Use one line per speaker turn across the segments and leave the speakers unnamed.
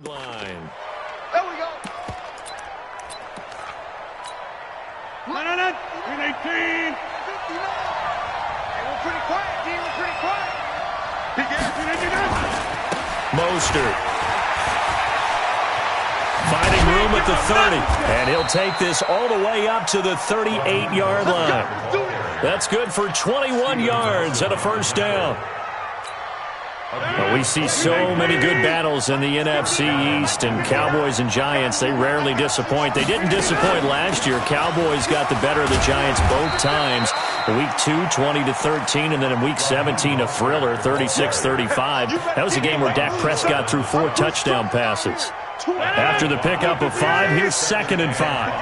Line.
There we go.
In 18.
59. Hey, we're pretty quiet, D. We're pretty quiet.
He gets it.
Mostert. Finding room at the 30. And he'll take this all the way up to the 38-yard line. That's good for 21 yards and a first down. Well, we see so many good battles in the NFC East, and Cowboys and Giants, they rarely disappoint. They didn't disappoint last year. Cowboys got the better of the Giants both times. In Week 2, 20-13, and then in Week 17, a thriller, 36-35. That was a game where Dak Prescott threw 4 touchdown passes. After the pickup of 5, here's 2nd and 5.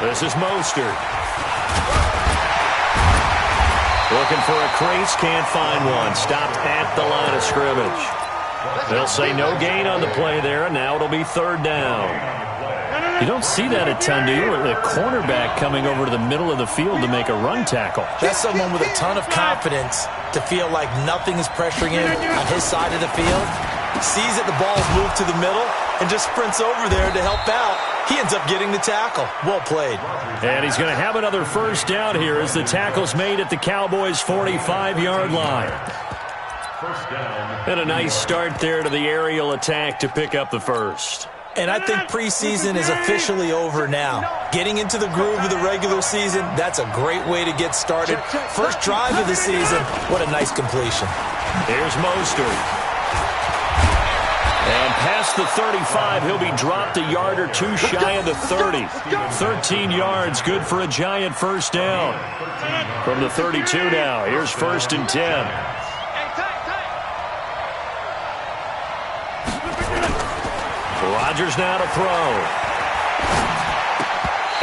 This is Mostert. Looking for a crease, can't find one. Stopped at the line of scrimmage. They'll say no gain on the play there, and now it'll be 3rd down. You don't see that a ton, do you? The cornerback coming over to the middle of the field to make a run tackle.
That's someone with a ton of confidence to feel like nothing is pressuring him on his side of the field. Sees that the ball's moved to the middle and just sprints over there to help out. He ends up getting the tackle. Well played.
And he's going to have another first down here as the tackle's made at the Cowboys' 45-yard line. And a nice start there to the aerial attack to pick up the first.
And I think preseason is officially over now. Getting into the groove of the regular season, that's a great way to get started. First drive of the season, what a nice completion.
Here's Mostert. And past the 35, he'll be dropped a yard or two shy of the 30. 13 yards, good for a Giant first down. From the 32 now, here's 1st and 10. Rodgers now to throw.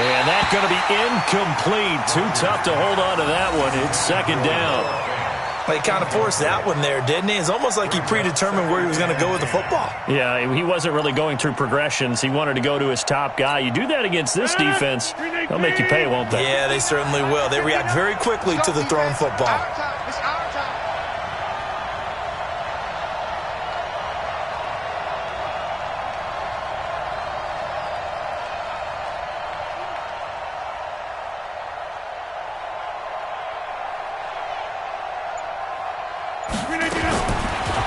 And that's going to be incomplete. Too tough to hold on to that one. It's 2nd down.
Well, he kind of forced that one there, didn't he? It's almost like he predetermined where he was going to go with the football.
Yeah, he wasn't really going through progressions. He wanted to go to his top guy. You do that against this defense, they'll make you pay, won't they?
Yeah, they certainly will. They react very quickly to the thrown football.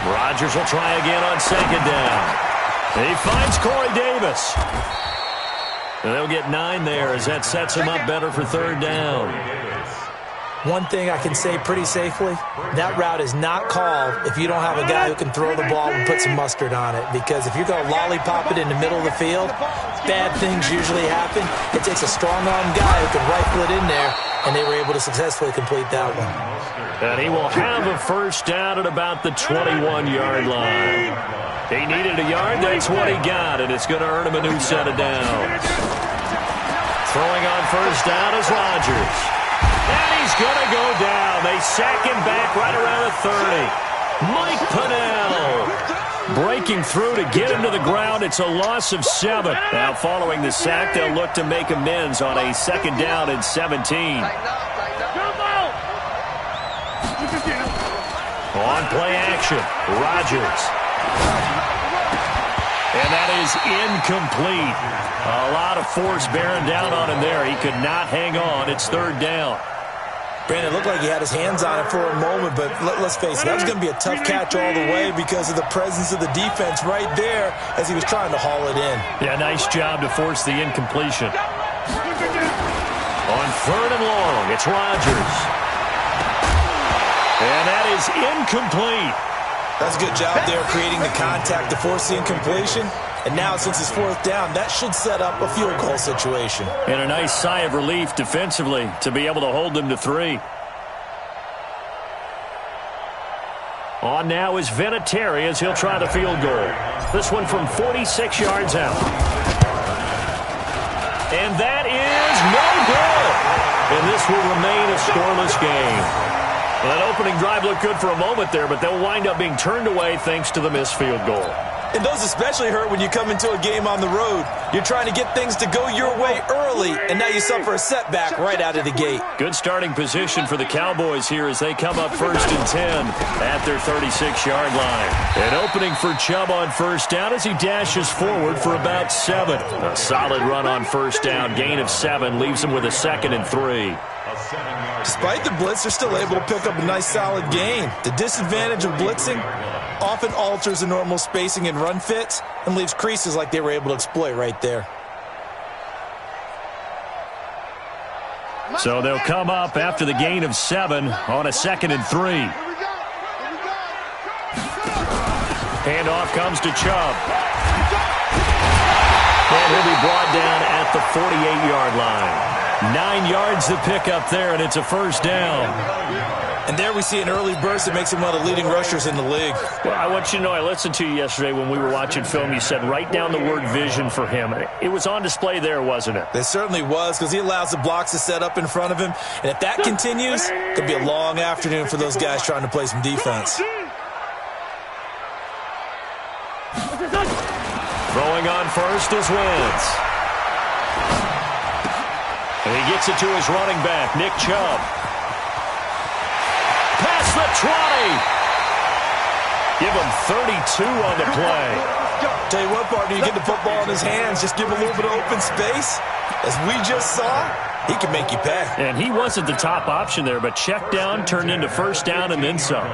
Rodgers will try again on 2nd down. He finds Corey Davis. And they'll get 9 there as that sets him up better for 3rd down.
One thing I can say pretty safely, that route is not called if you don't have a guy who can throw the ball and put some mustard on it. Because if you're going to lollipop it in the middle of the field, bad things usually happen. It takes a strong-arm guy who can rifle it in there, and they were able to successfully complete that one.
And he will have a first down at about the 21-yard line. He needed a yard, that's what he got, and it's going to earn him a new set of downs. Throwing on first down is Rodgers. And he's going to go down. They sack him back right around the 30. Mike Pennell breaking through to get him to the ground. It's a loss of 7. Now following the sack, they'll look to make amends on a 2nd down and 17. On play action, Rodgers. And that is incomplete. A lot of force bearing down on him there. He could not hang on. It's 3rd down.
Brandon, it looked like he had his hands on it for a moment, but let's face it, that was going to be a tough catch all the way because of the presence of the defense right there as he was trying to haul it in.
Yeah, nice job to force the incompletion. On 3rd and long, it's Rodgers. And that is incomplete.
That's a good job there creating the contact to force the incompletion. And now, since it's 4th down, that should set up a field goal situation.
And a nice sigh of relief defensively to be able to hold them to 3. On now is Vinatieri as he'll try the field goal. This one from 46 yards out. And that is no good. And this will remain a scoreless game. Well, that opening drive looked good for a moment there, but they'll wind up being turned away thanks to the missed field goal.
And those especially hurt when you come into a game on the road. You're trying to get things to go your way early, and now you suffer a setback right out of the gate.
Good starting position for the Cowboys here as they come up 1st and 10 at their 36-yard line. An opening for Chubb on first down as he dashes forward for about 7. A solid run on first down. Gain of 7 leaves him with a 2nd and 3.
Despite the blitz, they're still able to pick up a nice solid gain. The disadvantage of blitzing often alters the normal spacing and run fits and leaves creases like they were able to exploit right there.
So they'll come up after the gain of 7 on a 2nd and 3. Handoff comes to Chubb. And he'll be brought down at the 48-yard line. 9 yards to pick up there, and it's a first down.
And there we see an early burst that makes him one of the leading rushers in the league.
Well, I want you to know, I listened to you yesterday when we were watching film. You said write down the word vision for him. It was on display there, wasn't it?
It certainly was, because he allows the blocks to set up in front of him. And if that continues, it could be a long afternoon for those guys trying to play some defense.
Throwing on first is Wentz. And he gets it to his running back, Nick Chubb. Past the 20. Give him 32 on the play.
Tell you what, partner, you get the football in his hands, just give him a little bit of open space. As we just saw, he can make you pay.
And he wasn't the top option there, but check down turned into first down and then some.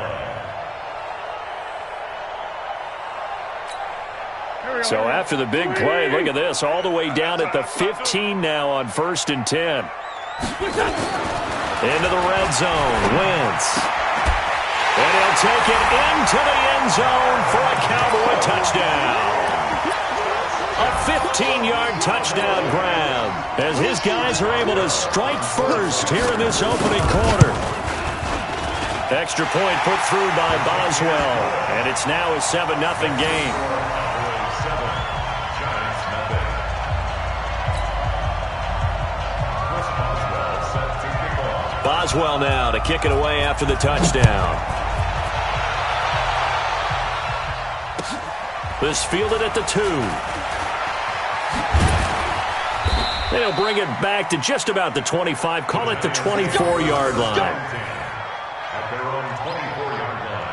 So after the big play, look at this, all the way down at the 15 now on 1st and 10. Into the red zone, Wentz. And he'll take it into the end zone for a Cowboy touchdown. A 15-yard touchdown grab as his guys are able to strike first here in this opening quarter. Extra point put through by Boswell, and it's now a 7-0 game. Boswell now to kick it away after the touchdown. This fielded at the 2. They'll bring it back to just about the 25. Call it the 24-yard line.
At their own 24-yard line.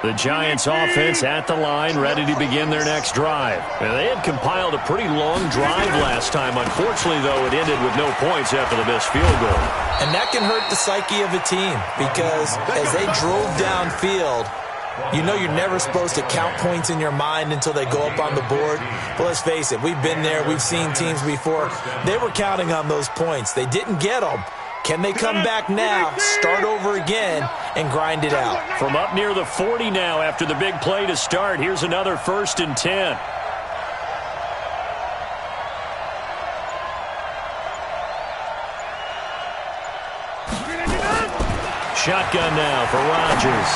The Giants offense at the line, ready to begin their next drive. And they had compiled a pretty long drive last time. Unfortunately, though, it ended with no points after the missed field goal.
And that can hurt the psyche of a team because as they drove downfield, You know you're never supposed to count points in your mind until they go up on the board. But let's face it, we've been there. We've seen teams before. They were counting on those points. They didn't get them. Can they come back now, start over again, and grind it out?
From up near the 40 now after the big play to start, here's another 1st and 10. Shotgun now for Rodgers.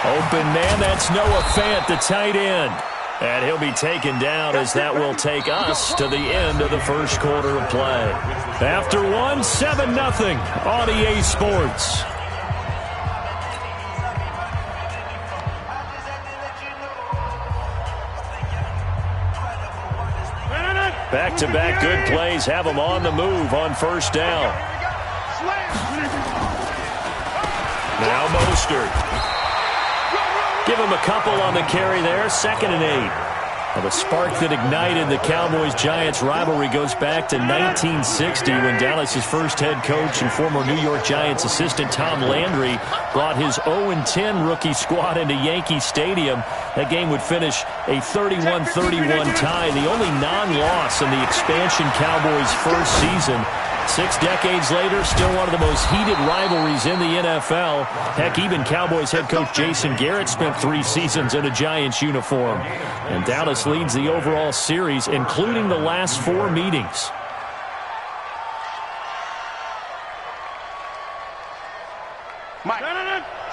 Open man, that's Noah Fant, the tight end. And he'll be taken down as that will take us to the end of the first quarter of play. After one, 7-0 on EA Sports. Back-to-back good plays have them on the move on 1st down. Now Mostert. Give him a couple on the carry there, 2nd and 8. Well, the spark that ignited the Cowboys-Giants rivalry goes back to 1960 when Dallas's first head coach and former New York Giants assistant Tom Landry brought his 0-10 rookie squad into Yankee Stadium. That game would finish a 31-31 tie, the only non-loss in the expansion Cowboys' first season. 6 decades later, still one of the most heated rivalries in the NFL. Heck, even Cowboys head coach Jason Garrett spent 3 seasons in a Giants uniform. And Dallas leads the overall series, including the last 4 meetings.
Mike.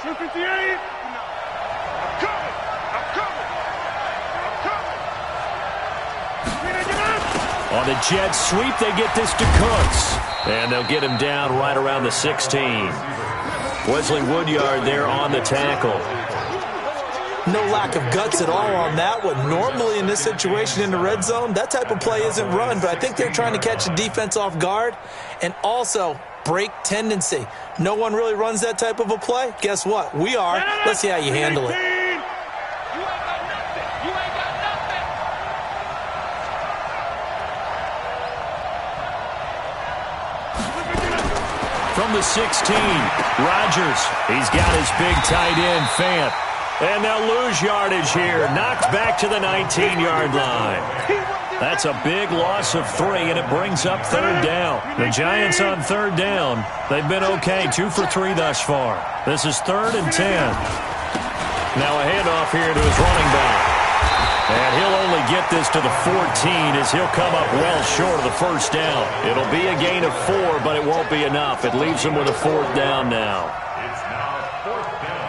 258. I'm coming.
On the jet sweep, they get this to Cooks. And they'll get him down right around the 16. Wesley Woodyard there on the tackle.
No lack of guts at all on that one. Normally in this situation in the red zone, that type of play isn't run, but I think they're trying to catch the defense off guard and also break tendency. No one really runs that type of a play. Guess what? We are. Let's see how you handle it.
From the 16, Rodgers. He's got his big tight end, Fant. And they'll lose yardage here. Knocked back to the 19-yard line. That's a big loss of 3, and it brings up 3rd down. The Giants on 3rd down. They've been okay, 2 for 3 thus far. This is 3rd and 10. Now a handoff here to his running back. And he'll only get this to the 14 as he'll come up well short of the 1st down. It'll be a gain of 4, but it won't be enough. It leaves him with a 4th down now.
It's now 4th down.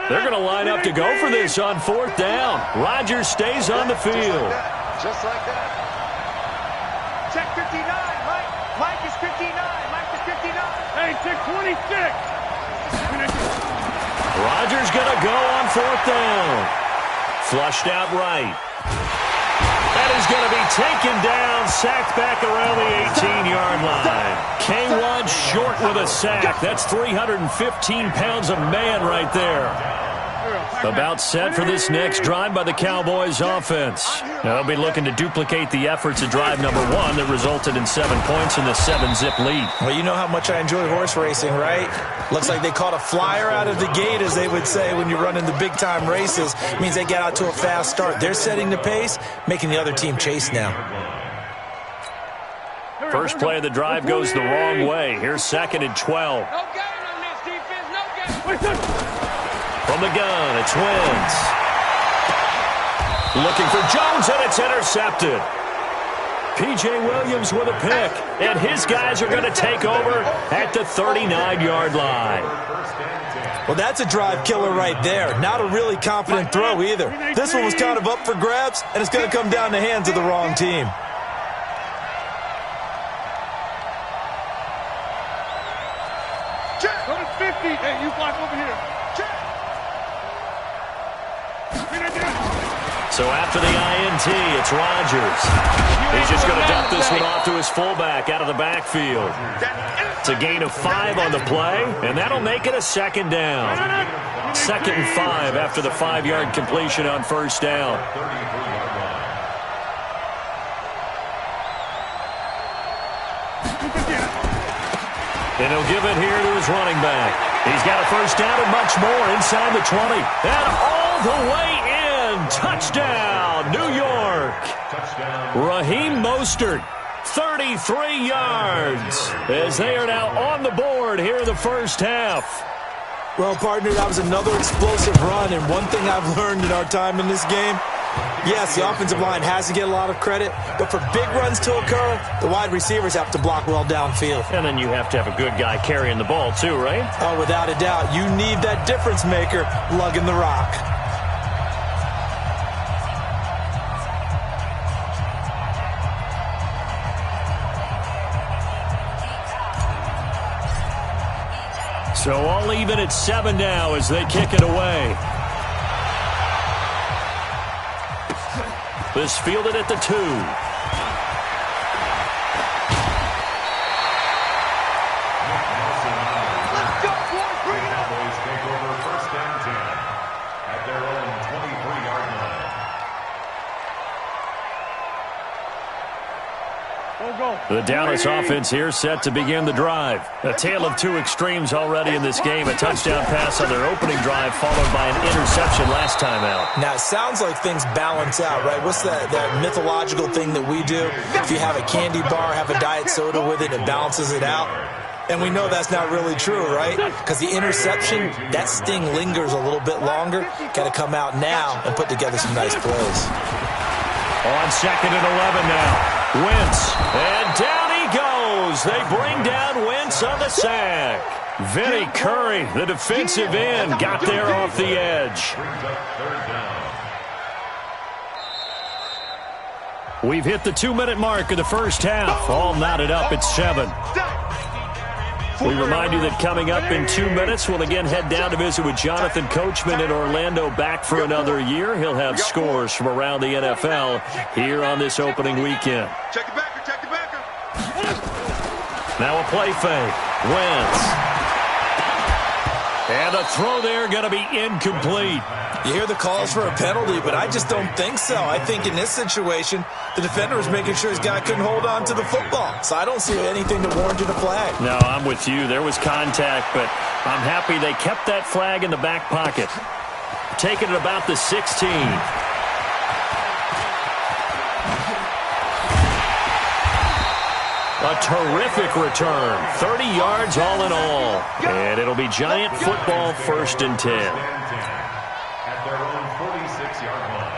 They're going to line up to go for this on 4th down. Rodgers stays on the field.
Just like that. Check 59, Mike. Mike is 59. Mike is 59. Hey, check 26.
Rodgers going to go on 4th down. Flushed out right. That is going to be taken down, sacked back around the 18-yard line. K1 short with a sack. That's 315 pounds of man right there. About set for this next drive by the Cowboys offense. Now they'll be looking to duplicate the efforts of drive number 1 that resulted in 7 points in the 7-zip lead.
Well, you know how much I enjoy horse racing, right? Looks like they caught a flyer out of the gate, as they would say when you're running the big-time races. It means they get out to a fast start. They're setting the pace, making the other team chase now.
First play of the drive goes the wrong way. Here's 2nd and 12.
No gain on this defense. No gain.
From the gun, it's Wentz. Looking for Jones, and it's intercepted. P.J. Williams with a pick, and his guys are going to take over at the 39-yard line.
Well, that's a drive killer right there. Not a really confident throw either. This one was kind of up for grabs, and it's going to come down the hands of the wrong team.
Check. Go to 50. Hey, you block over here. Check.
So after the INT, it's Rodgers. He's just going to dump this one off to his fullback out of the backfield. It's a gain of 5 on the play, and that'll make it a second down. 2nd and 5 after the 5-yard completion on first down. And he'll give it here to his running back. He's got a first down and much more inside the 20. And all the way in. Touchdown, New York. Raheem Mostert, 33 yards, as they are now on the board here in the first half.
Well, partner, that was another explosive run, and one thing I've learned in our time in this game, yes, the offensive line has to get a lot of credit, but for big runs to occur, the wide receivers have to block well downfield.
And then you have to have a good guy carrying the ball too, right?
Oh, without a doubt. You need that difference maker lugging the rock.
So all even at 7 now as they kick it away. This fielded at the 2.
Let's go, boys. Bring it up.
Cowboys take over first down 10 at their own 23-yard line.
The Dallas offense here set to begin the drive. A tale of 2 extremes already in this game. A touchdown pass on their opening drive followed by an interception last time out.
Now, it sounds like things balance out, right? What's that mythological thing that we do? If you have a candy bar, have a diet soda with it, it balances it out. And we know that's not really true, right? Because the interception, that sting lingers a little bit longer. Got to come out now and put together some nice plays.
On 2nd and 11 now. Wentz, and down he goes. They bring down Wentz on the sack. Vinny Curry, the defensive end, got there off the edge. We've hit the 2-minute mark of the first half. All knotted up at 7. We remind you that coming up in 2 minutes, we'll again head down to visit with Jonathan Coachman in Orlando, back for another year. He'll have scores from around the NFL here on this opening weekend.
Check it back. Check it back.
Now a play fake. Wentz. And the throw there going to be incomplete.
You hear the calls for a penalty, but I just don't think so. I think in this situation, the defender was making sure his guy couldn't hold on to the football. So I don't see anything to warrant a flag.
No, I'm with you. There was contact, but I'm happy they kept that flag in the back pocket. Taking it about the 16. A terrific return. 30 yards all in all. And it'll be Giant football 1st and 10.
At their own 46-yard line.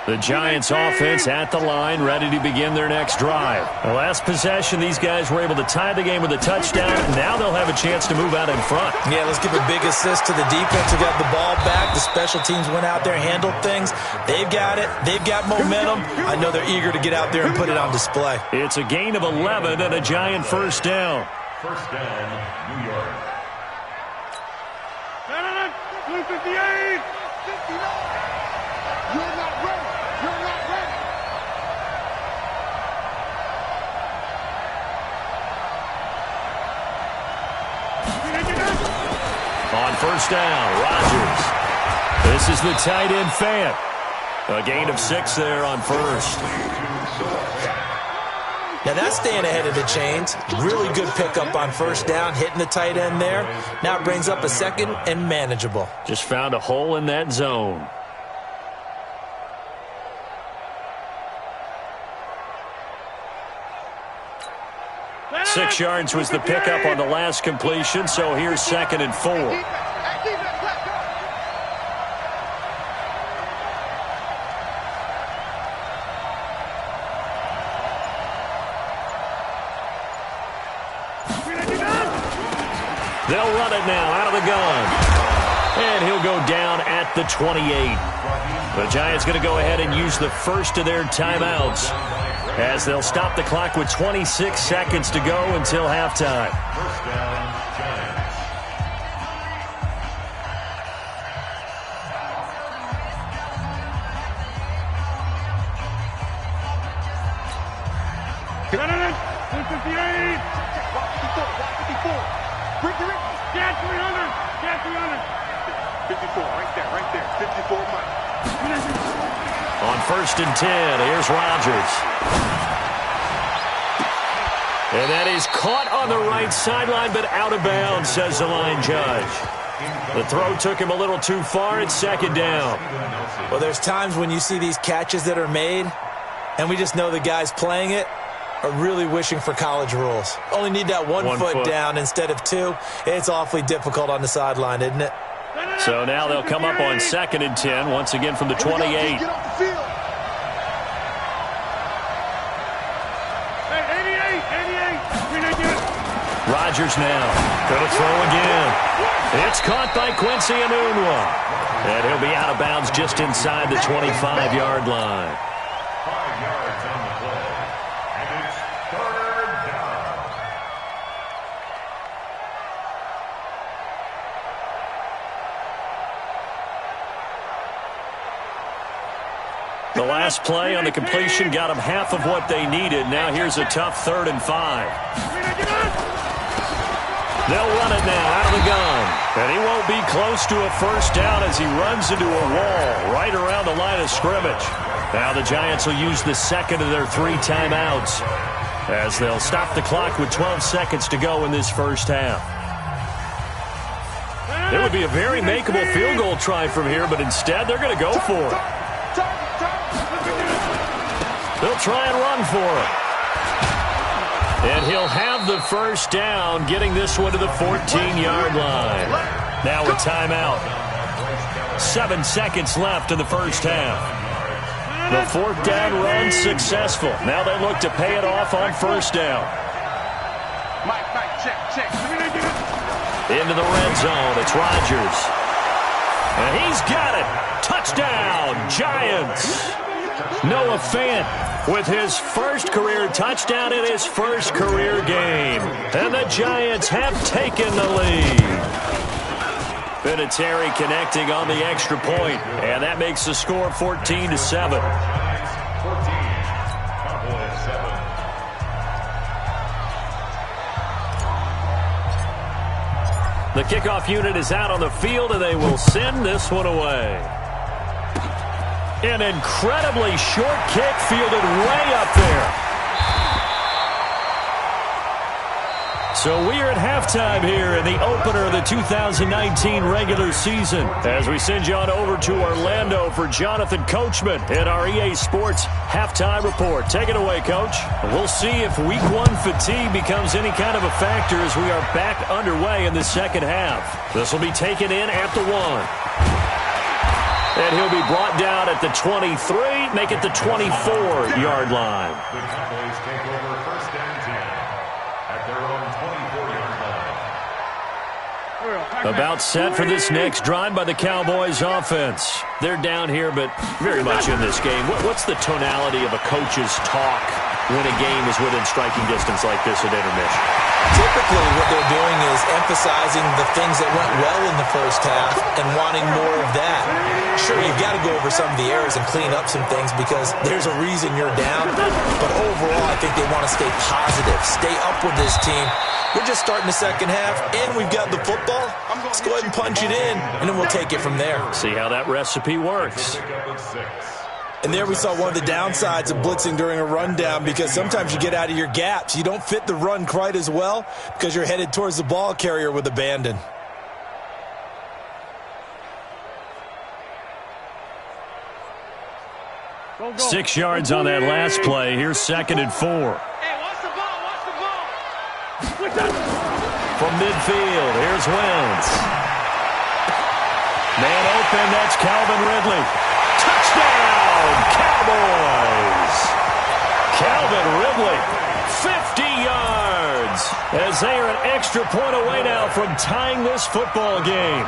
The Giants offense at the line, ready to begin their next drive. The last possession, these guys were able to tie the game with a touchdown. Now they'll have a chance to move out in front.
Yeah, let's give a big assist to the defense who got the ball back. The special teams went out there, handled things. They've got it. They've got momentum. I know they're eager to get out there and put it on display.
It's a gain of 11 and a Giant first down.
First down, New York.
58. 59. You're not ready. You're not ready.
On first down, Rodgers. This is the tight end Fant. A gain of 6 there on first.
Now that's staying ahead of the chains. Really good pickup on first down, hitting the tight end there. Now it brings up a 2nd and manageable.
Just found a hole in that zone. Six yards was the pickup on the last completion, so here's 2nd and 4. They'll run it now out of the gun. And he'll go down at the 28. The Giants going to go ahead and use the first of their timeouts, as they'll stop the clock with 26 seconds to go until halftime.
First down, Giants.
158. 54. Rick. Get 300. 54, right there. 54, Mike.
On 1st and 10, here's Rodgers. And that is caught on the right sideline, but out of bounds, says the line judge. The throw took him a little too far. It's 2nd down.
Well, there's times when you see these catches that are made, and we just know the guys playing it are really wishing for college rules. Only need that one foot down instead of 2. It's awfully difficult on the sideline, isn't it?
So now they'll come up on 2nd and 10, once again from the 28.
Get off the field. Hey, 88.
Rodgers now. Gonna throw again. It's caught by Quincy Enunwa. And he'll be out of bounds just inside the 25-yard line.
5 yards on the play. And it's 3rd down.
The last play on the completion got them half of what they needed. Now here's a tough 3rd and 5. They'll run it now out of the gun. And he won't be close to a 1st down as he runs into a wall right around the line of scrimmage. Now the Giants will use the 2nd of their 3 timeouts as they'll stop the clock with 12 seconds to go in this 1st half. There would be a very makeable field goal try from here, but instead they're going to go for it. They'll try and run for it. And he'll have the 1st down, getting this one to the 14-yard line. Now a timeout. 7 seconds left in the 1st half. The 4th down run successful. Now they look to pay it off on 1st down.
Mike, check.
Into the red zone. It's Rodgers. And he's got it. Touchdown, Giants. Noah Fant with his 1st career touchdown in his 1st career game. And the Giants have taken the lead. Vinatieri connecting on the extra point, and that makes the score 14-7.
14, Cowboys 7.
The kickoff unit is out on the field, and they will send this one away. An incredibly short kick fielded way up there. So we are at halftime here in the opener of the 2019 regular season as we send you on over to Orlando for Jonathan Coachman in our EA Sports halftime report. Take it away, Coach. We'll see if Week 1 fatigue becomes any kind of a factor as we are back underway in the 2nd half. This will be taken in at the 1. And he'll be brought down at the 23, make it the 24-yard line.
The Cowboys take over 1st and 10 at their own 24-yard line.
About set for this next drive by the Cowboys offense. They're down here, but very much in this game. What's the tonality of a coach's talk when a game is within striking distance like this at intermission?
Typically, what they're doing is emphasizing the things that went well in the 1st half and wanting more of that. Sure, you've got to go over some of the errors and clean up some things because there's a reason you're down. But overall, I think they want to stay positive, stay up with this team. We're just starting the 2nd half, and we've got the football. Let's go ahead and punch it in, and then we'll take it from there.
See how that recipe works.
And there we saw one of the downsides of blitzing during a rundown because sometimes you get out of your gaps. You don't fit the run quite as well because you're headed towards the ball carrier with abandon.
Go.
6 yards on that last play. Here's 2nd and 4.
Hey, watch the ball.
From midfield, here's Wentz. Man open, that's Calvin Ridley. Touchdown, Cowboys! Calvin Ridley, 50 yards, as they are an extra point away now from tying this football game.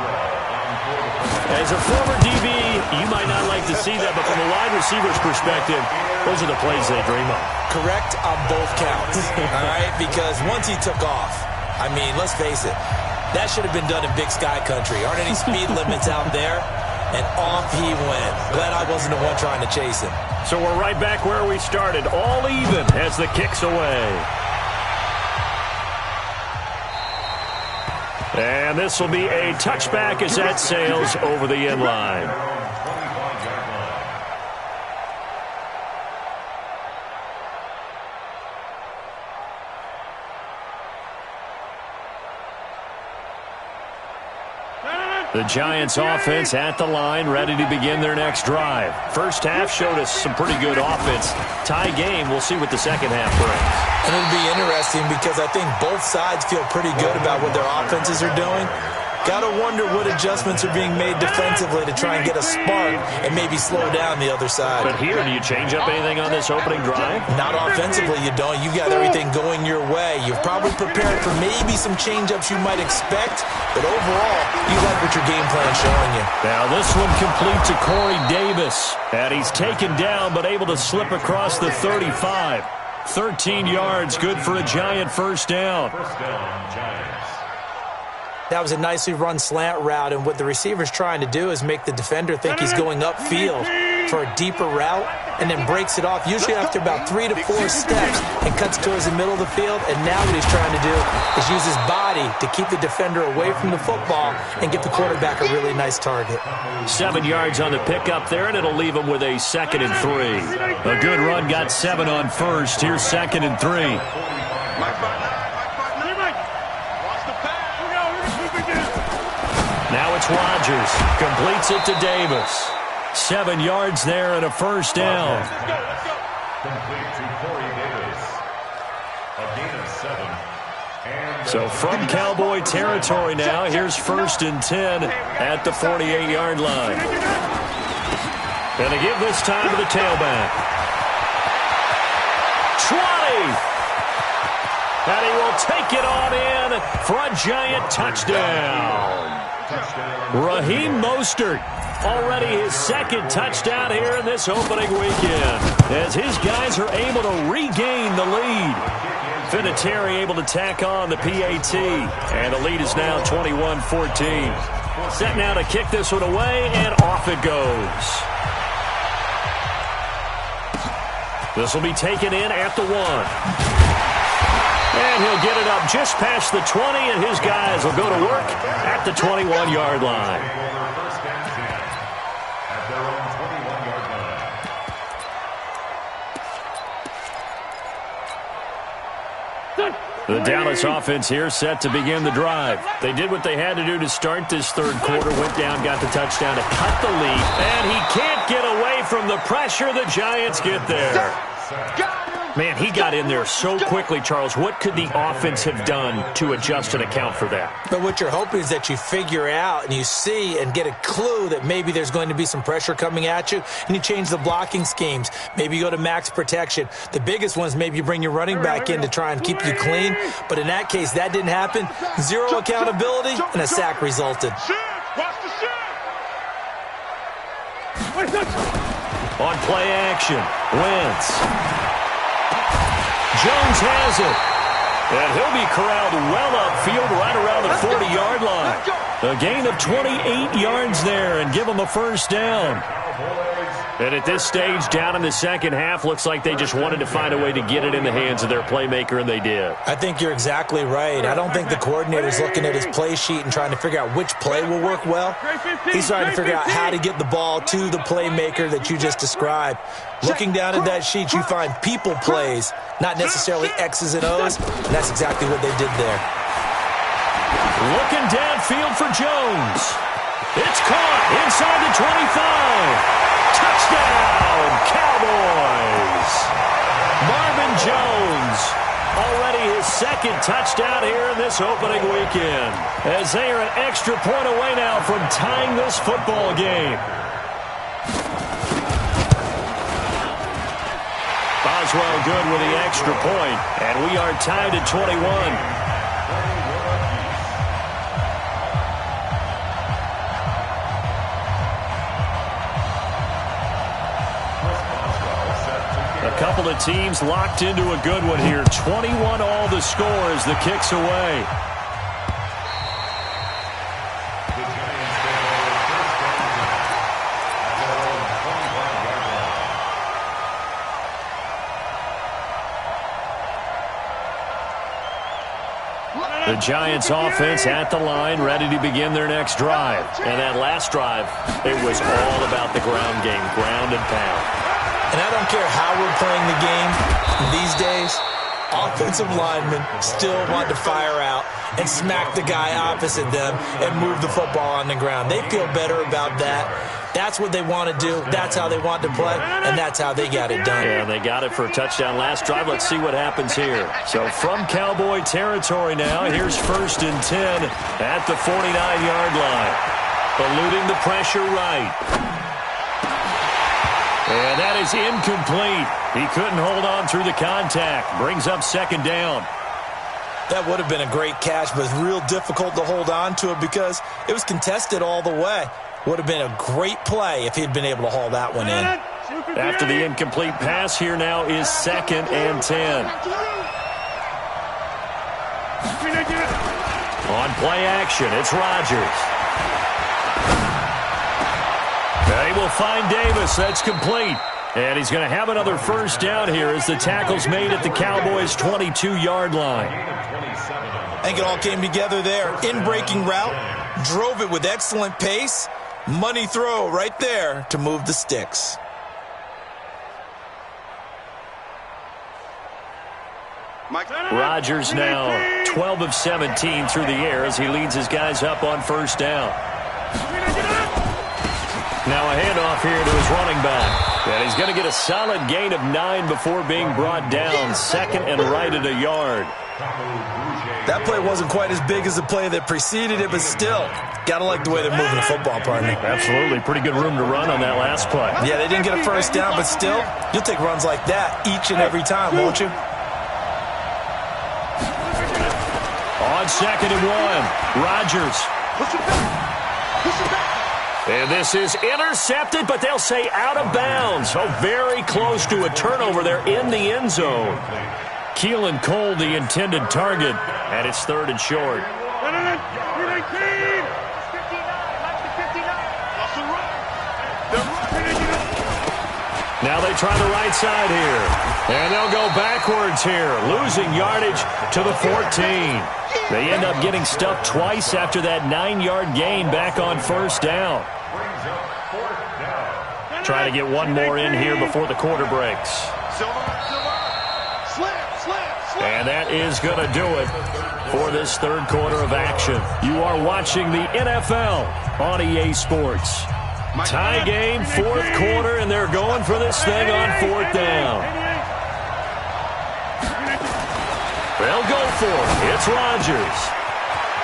As a former DB, you might not like to see that, but from a wide receiver's perspective, those are the plays they dream of.
Correct on both counts, all right? Because once he took off, I mean, let's face it, that should have been done in Big Sky Country. Aren't any speed limits out there? And off he went. Glad I wasn't the one trying to chase him.
So we're right back where we started, all even as the kick's away. And this will be a touchback as that sails over the end line. The Giants offense at the line, ready to begin their next drive. First half showed us some pretty good offense. Tie game, we'll see what the second half brings.
And it'll be interesting because I think both sides feel pretty good about what their offenses are doing. Got to wonder what adjustments are being made defensively to try and get a spark and maybe slow down the other side.
But here, do you change up anything on this opening drive?
Not offensively, you don't. You got everything going your way. You've probably prepared for maybe some change-ups you might expect, but overall, you like what your game plan's showing you.
Now this one complete to Corey Davis. And he's taken down, but able to slip across the 35. 13 yards, good for a Giant first down.
First down, Giants.
That was a nicely run slant route, and what the receiver's trying to do is make the defender think he's going upfield for a deeper route and then breaks it off, usually after about 3 to 4 steps, and cuts towards the middle of the field. And now what he's trying to do is use his body to keep the defender away from the football and get the quarterback a really nice target.
7 yards on the pickup there, and it'll leave him with a 2nd and 3. A good run, got 7 on first. Here's 2nd and 3. Now it's Rodgers. Completes it to Davis. 7 yards there and a first down.
Complete to Corey Davis. A gain of 7.
So from Cowboy territory now, here's 1st and 10 at the 48-yard line. Gonna give this time to the tailback. 20! And he will take it on in for a Giant touchdown. Raheem Mostert, already his 2nd touchdown here in this opening weekend, as his guys are able to regain the lead. Vinatieri able to tack on the PAT, and the lead is now 21-14. Set now to kick this one away, and off it goes. This will be taken in at the 1. And he'll get it up just past the 20, and his guys will go to work at the 21-yard line.
First and 10 at their own 21-yard line.
The Dallas offense here set to begin the drive. They did what they had to do to start this third quarter, went down, got the touchdown to cut the lead, and he can't get away from the pressure. The Giants get there. Man, he got in there so quickly, Charles. What could the offense have done to adjust and account for that?
But what you're hoping is that you figure out and you see and get a clue that maybe there's going to be some pressure coming at you, and you change the blocking schemes. Maybe you go to max protection. The biggest one is maybe you bring your running back in to try and keep you clean. But in that case, that didn't happen. 0 accountability, and a sack resulted.
On play action, Wentz. Jones has it. And he'll be corralled well upfield right around the 40-yard line. A gain of 28 yards there and give him a first down. And at this stage, down in the second half, looks like they just wanted to find a way to get it in the hands of their playmaker, and they did.
I think you're exactly right. I don't think the coordinator's looking at his play sheet and trying to figure out which play will work well. He's trying to figure out how to get the ball to the playmaker that you just described. Looking down at that sheet, you find people plays, not necessarily X's and O's, and that's exactly what they did there.
Looking downfield for Jones. It's caught inside the 25. Touchdown, Cowboys! Marvin Jones, already his 2nd touchdown here in this opening weekend, as they are an extra point away now from tying this football game. Boswell good with the extra point, and we are tied at 21. A couple of teams locked into a good one here. 21 all the score as the kick's away. The Giants offense at the line, ready to begin their next drive. And that last drive, it was all about the ground game, ground and pound.
And I don't care how we're playing the game these days, offensive linemen still want to fire out and smack the guy opposite them and move the football on the ground. They feel better about that. That's what they want to do. That's how they want to play, and that's how they got it done.
Yeah, they got it for a touchdown last drive. Let's see what happens here. So from Cowboy territory now, here's 1st and 10 at the 49-yard line. Eluding the pressure right. And that is incomplete. He couldn't hold on through the contact. Brings up 2nd down.
That would have been a great catch, but it's real difficult to hold on to it because it was contested all the way. Would have been a great play if he'd been able to haul that one in.
After the incomplete pass, here now is 2nd and 10. On play action, it's Rodgers. They will find Davis. That's complete. And he's going to have another 1st down here as the tackle's made at the Cowboys' 22-yard line.
I think it all came together there. In-breaking route, drove it with excellent pace. Money throw right there to move the sticks.
Rodgers now 12 of 17 through the air as he leads his guys up on 1st down. Now a handoff here to his running back. And he's going to get a solid gain of 9 before being brought down. 2nd and right at a yard.
That play wasn't quite as big as the play that preceded it, but still, got to like the way they're moving the football, partner.
Absolutely. Pretty good room to run on that last play.
Yeah, they didn't get a 1st down, but still, you'll take runs like that each and every time, won't you?
On 2nd and 1, Rodgers. And this is intercepted, but they'll say out of bounds. So very close to a turnover there in the end zone. Keelan Cole, the intended target, and it's 3rd and short. Now they try the right side here. And they'll go backwards here, losing yardage to the 14. They end up getting stuffed twice after that 9-yard gain back on 1st down. Try to get one more in here before the quarter breaks. And that is going to do it for this 3rd quarter of action. You are watching the NFL on EA Sports. Tie game, 4th quarter, and they're going for this thing on 4th down. They'll go for it. It's Rodgers.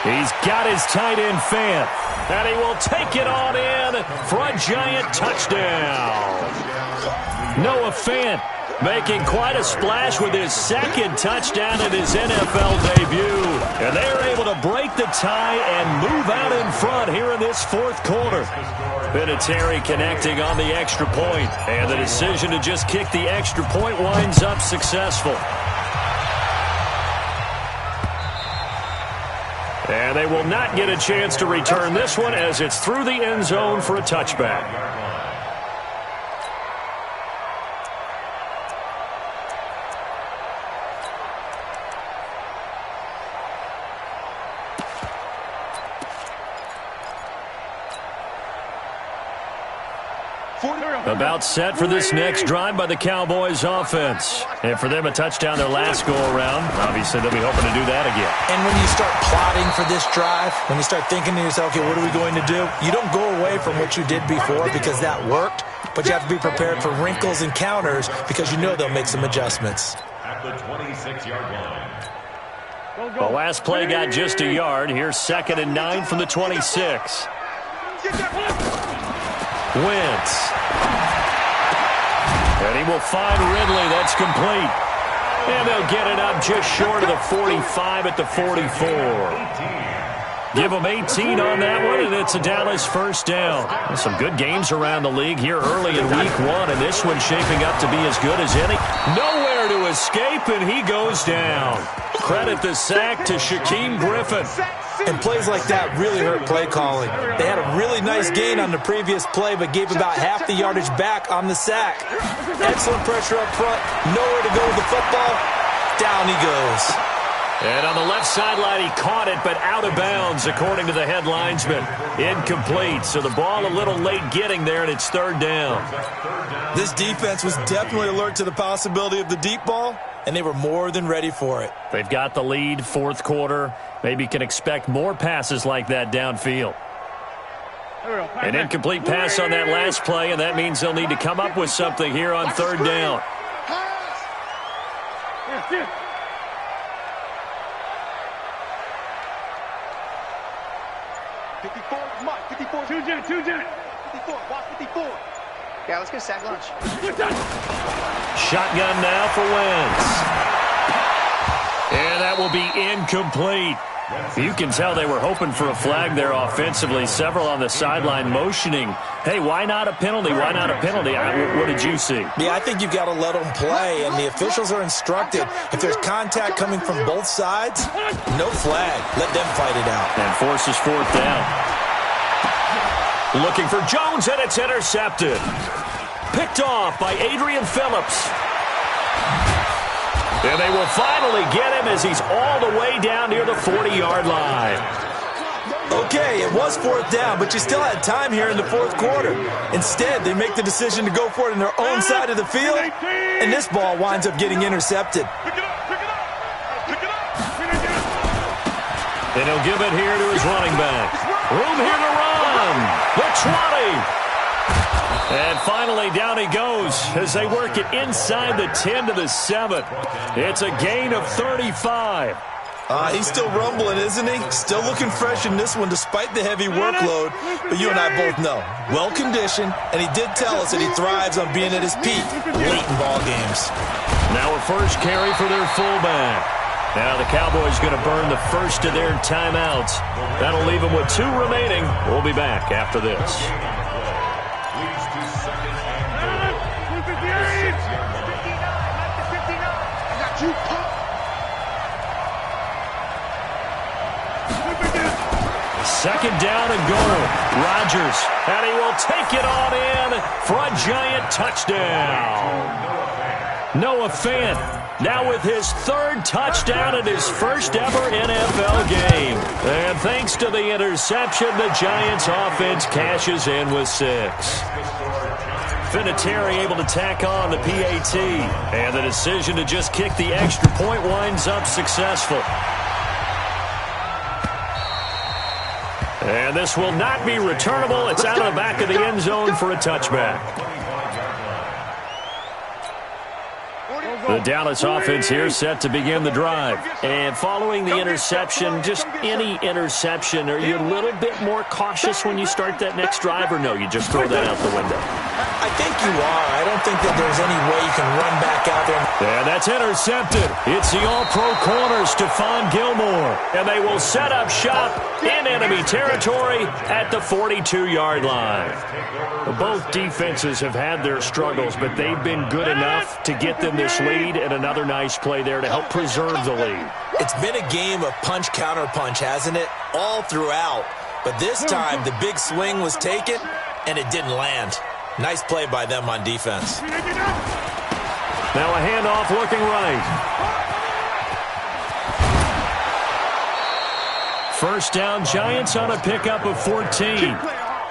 He's got his tight end Fant, and he will take it on in for a giant touchdown. Noah Fant making quite a splash with his 2nd touchdown in his NFL debut. And they are able to break the tie and move out in front here in this 4th quarter. Vinatieri connecting on the extra point, and the decision to just kick the extra point winds up successful. And they will not get a chance to return this one as it's through the end zone for a touchback. About set for this next drive by the Cowboys offense. And for them, a touchdown their last go-around. Obviously, they'll be hoping to do that again.
And when you start plotting for this drive, when you start thinking to yourself, okay, what are we going to do? You don't go away from what you did before because that worked, but you have to be prepared for wrinkles and counters because you know they'll make some adjustments.
At the 26-yard line.
The last play got just a yard. Here's 2nd and 9 from the 26. Wentz. And he will find Ridley. That's complete. And they'll get it up just short of the 45 at the 44. Give them 18 on that one, and it's a Dallas 1st down. Some good games around the league here early in week 1, and this one's shaping up to be as good as any. Nowhere to escape, and he goes down. Credit the sack to Shaquem Griffin.
And plays like that really hurt play calling. They had a really nice gain on the previous play, but gave about half the yardage back on the sack. Excellent pressure up front. Nowhere to go with the football. Down he goes.
And on the left sideline, he caught it, but out of bounds, according to the head linesman. Incomplete, so the ball a little late getting there, and it's third down.
This defense was definitely alert to the possibility of the deep ball, and they were more than ready for it.
They've got the lead, fourth quarter. Maybe can expect more passes like that downfield. An incomplete pass on that last play, and that means they'll need to come up with something here on third down.
54, come on, 54. Two jet. 54, walk 54. Yeah, let's get a sack lunch.
Shotgun now for Wentz. And that will be incomplete. You can tell they were hoping for a flag there offensively. Several on the sideline motioning, hey, why not a penalty? Why not a penalty? What did you see?
Yeah, I think you've got to let them play, and the officials are instructed. If there's contact coming from both sides, no flag. Let them fight it out.
And forces fourth down. Looking for Jones, and it's intercepted. Picked off by Adrian Phillips. And they will finally get him as he's all the way down near the 40-yard line.
Okay, it was fourth down, but you still had time here in the fourth quarter. Instead, they make the decision to go for it on their own side of the field, and this ball winds up getting intercepted.
And he'll give it here to his running back. Room here to run. The 20. And finally, down he goes as they work it inside the 10 to the 7. It's a gain of 35.
He's still rumbling, isn't he? Still looking fresh in this one despite the heavy workload. But you and I both know, well-conditioned, and he did tell us that he thrives on being at his peak late in ball games.
Now a first carry for their fullback. Now the Cowboys going to burn the first of their timeouts. That'll leave them with 2 remaining. We'll be back after this. Second down and goal. Rodgers, and he will take it on in for a giant touchdown. Noah Fant now with his 3rd touchdown in his first ever NFL game. And thanks to the interception, the Giants offense cashes in with 6. Vinatieri able to tack on the PAT. And the decision to just kick the extra point winds up successful. And this will not be returnable. It's out of the back of the end zone for a touchback. The Dallas offense here set to begin the drive. And following the interception, just any interception, are you a little bit more cautious when you start that next drive, or no, you just throw that out the window?
I think you are. I don't think that there's any way you can run back out there.
And that's intercepted. It's the all-pro corner, Stephon Gilmore. And they will set up shop in enemy territory at the 42-yard line. Both defenses have had their struggles, but they've been good enough to get them this lead, and another nice play there to help preserve the lead.
It's been a game of punch-counter-punch, hasn't it? All throughout. But this time, the big swing was taken, and it didn't land. Nice play by them on defense.
Now a handoff looking right. First down, Giants on a pickup of 14.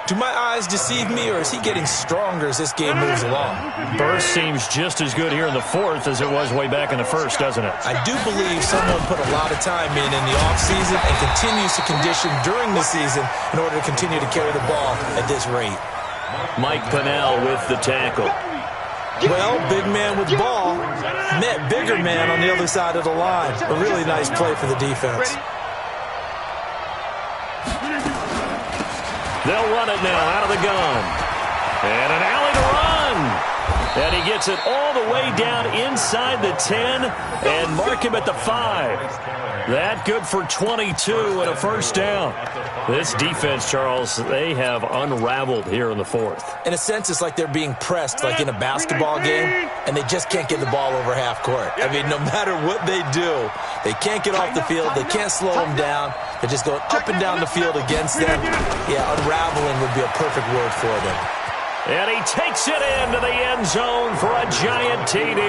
Do my eyes deceive me, or is he getting stronger as this game moves along?
Burst seems just as good here in the 4th as it was way back in the 1st, doesn't it?
I do believe someone put a lot of time in the offseason and continues to condition during the season in order to continue to carry the ball at this rate.
Mike Pennell with the tackle.
Well, big man with ball met bigger man on the other side of the line. A really nice play for the defense.
They'll run it now out of the gun. And an alley to run. And he gets it all the way down inside the 10 and mark him at the 5. That good for 22 and a first down. This defense, Charles, they have unraveled here in the 4th.
In a sense, it's like they're being pressed like in a basketball game, and they just can't get the ball over half court. I mean, no matter what they do, they can't get off the field. They can't slow them down. They're just going up and down the field against them. Yeah, unraveling would be a perfect word for them.
And he takes it into the end zone for a giant TD.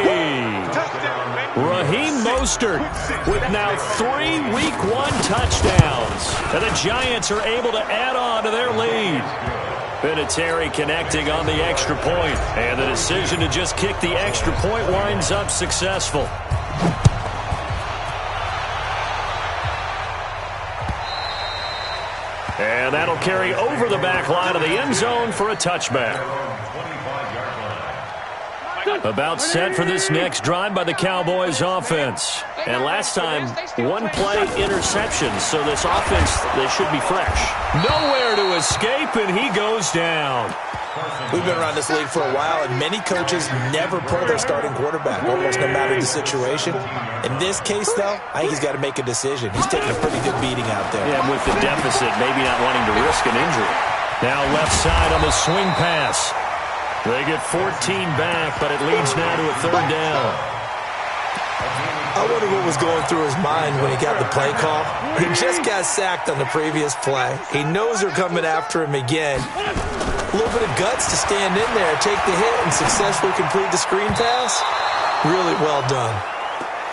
Raheem Mostert with now 3 Week 1 touchdowns. And the Giants are able to add on to their lead. Vinatieri connecting on the extra point. And the decision to just kick the extra point winds up successful. And that'll carry over the back line of the end zone for a touchback. About set for this next drive by the Cowboys offense. And last time, 1 play interception, so this offense, they should be fresh. Nowhere to escape, and he goes down.
We've been around this league for a while, and many coaches never pull their starting quarterback, almost no matter the situation. In this case, though, I think he's got to make a decision. He's taking a pretty good beating out there.
Yeah, with the deficit, maybe not wanting to risk an injury. Now left side on the swing pass. They get 14 back, but it leads now to a 3rd down.
I wonder what was going through his mind when he got the play call. He just got sacked on the previous play. He knows they're coming after him again. A little bit of guts to stand in there, take the hit, and successfully complete the screen pass. Really well done.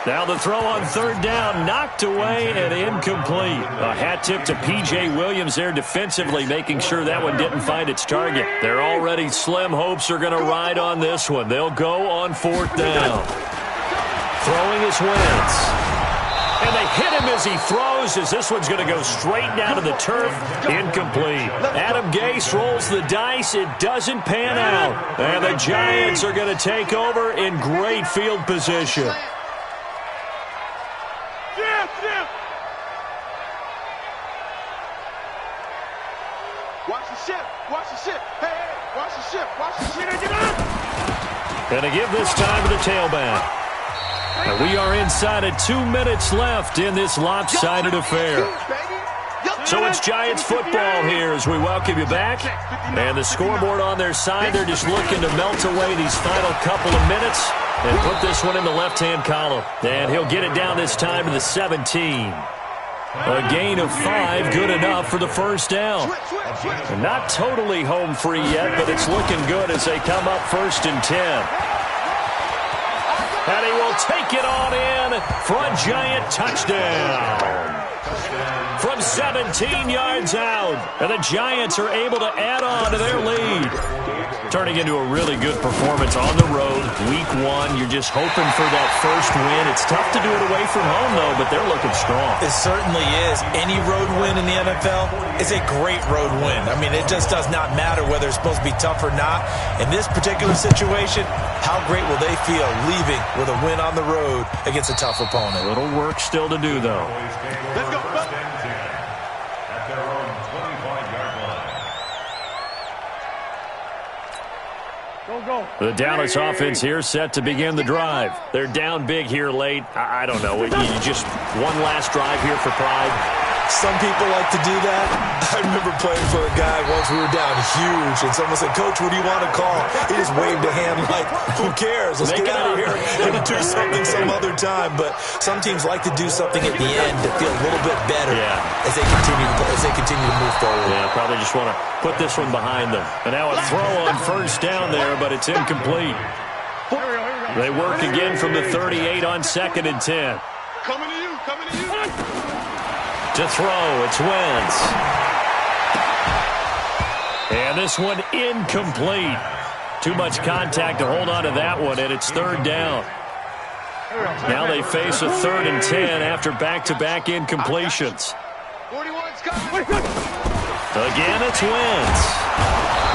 Now the throw on 3rd down, knocked away and incomplete. A hat tip to P.J. Williams there defensively, making sure that one didn't find its target. Their already slim hopes are going to ride on this one. They'll go on 4th down. Throwing is Wentz. And they hit him as he throws, as this one's going to go straight down to the turf. Incomplete. Adam Gase rolls the dice. It doesn't pan out. And the Giants are going to take over in great field position.
Watch the ship. Watch the ship. Hey, watch the ship. Watch the ship.
And to give this time to the tailback. And we are inside of 2 minutes left in this lopsided affair. So it's Giants football here as we welcome you back. And the scoreboard on their side, they're just looking to melt away these final couple of minutes and put this one in the left-hand column. And he'll get it down this time to the 17. A gain of 5, good enough for the 1st down. Not totally home free yet, but it's looking good as they come up 1st and 10. And he will take it on in for a Giant touchdown. From 17 yards out. And the Giants are able to add on to their lead. Turning into a really good performance on the road. Week 1, you're just hoping for that first win. It's tough to do it away from home, though, but they're looking strong.
It certainly is. Any road win in the NFL is a great road win. I mean, it just does not matter whether it's supposed to be tough or not. In this particular situation, how great will they feel leaving with a win on the road against a tough opponent?
A little work still to do, though.
Let's go.
At their own 25-yard line.
Go.
The Dallas offense here set to begin the drive. They're down big here late. I don't know. You just one last drive here for pride.
Some people like to do that. I remember playing for a guy once. We were down huge, and someone said, "Coach, what do you want to call?" He just waved a hand like, "Who cares? Let's get out of here and do something some other time." But some teams like to do something at the end to feel a little bit better as they continue to move forward.
Yeah, probably just want to put this one behind them. And now a throw on 1st down there, but it's incomplete. They work again from the 38 on 2nd and 10.
Coming to you.
To throw, it's Wentz. And this one incomplete. Too much contact to hold on to that one, and it's 3rd down. Now they face a 3rd and 10 after back-to-back incompletions.
41's coming.
Again, it's Wentz.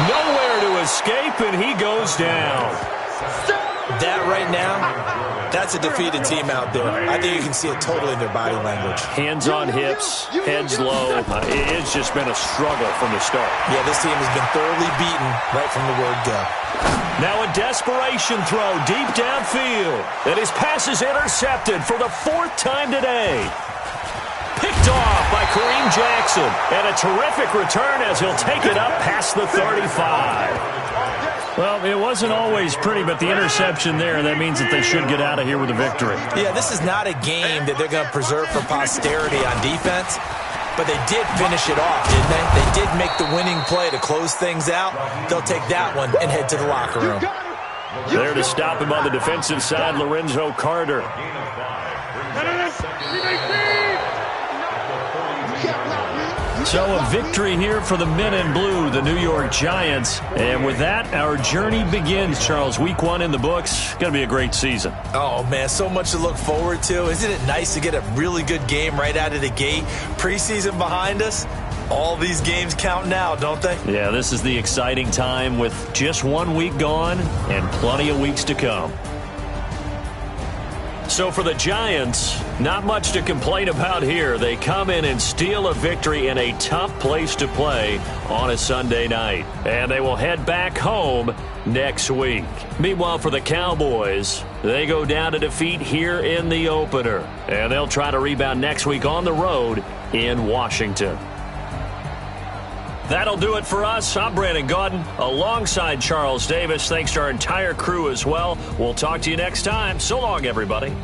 Nowhere to escape, and he goes down.
That right now, that's a defeated team out there. I think you can see it totally in their body language.
Hands on hips, heads low. It's just been a struggle from the start.
Yeah, this team has been thoroughly beaten right from the word go.
Now a desperation throw deep downfield. And his pass is intercepted for the 4th time today. Picked off by Kareem Jackson. And a terrific return as he'll take it up past the 35. Well, it wasn't always pretty, but the interception there, that means that they should get out of here with a victory.
Yeah, this is not a game that they're going to preserve for posterity on defense, but they did finish it off, didn't they? They did make the winning play to close things out. They'll take that one and head to the locker room.
There to stop him on the defensive side, Lorenzo Carter. So a victory here for the men in blue, the New York Giants. And with that, our journey begins, Charles. Week 1 in the books. Going to be a great season.
Oh, man, so much to look forward to. Isn't it nice to get a really good game right out of the gate? Preseason behind us. All these games count now, don't they?
Yeah, this is the exciting time with just 1 week gone and plenty of weeks to come. So for the Giants, not much to complain about here. They come in and steal a victory in a tough place to play on a Sunday night. And they will head back home next week. Meanwhile, for the Cowboys, they go down to defeat here in the opener. And they'll try to rebound next week on the road in Washington. That'll do it for us. I'm Brandon Gaudin alongside Charles Davis. Thanks to our entire crew as well. We'll talk to you next time. So long, everybody.